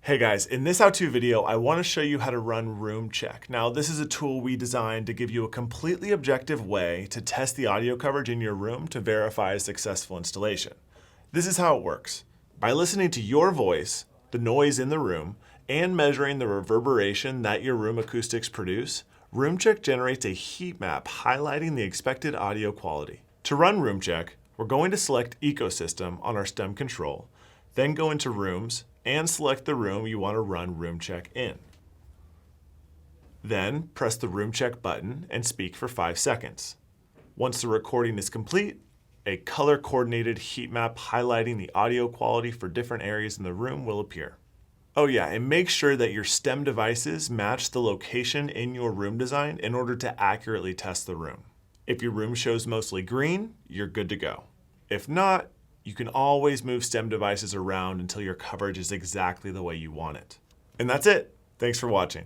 Hey guys, in this how-to video, I want to show you how to run RoomCheck. Now, this is a tool we designed to give you a completely objective way to test the audio coverage in your room to verify a successful installation. This is how it works. By listening to your voice, the noise in the room, and measuring the reverberation that your room acoustics produce, RoomCheck generates a heat map highlighting the expected audio quality. To run RoomCheck, we're going to select Ecosystem on our Stem control, then go into Rooms, and select the room you want to run RoomCheck in. Then press the RoomCheck button and speak for 5 seconds. Once the recording is complete, a color-coordinated heat map highlighting the audio quality for different areas in the room will appear. Oh yeah, and make sure that your Stem devices match the location in your room design in order to accurately test the room. If your room shows mostly green, you're good to go. If not, you can always move Stem devices around until your coverage is exactly the way you want it. And that's it. Thanks for watching.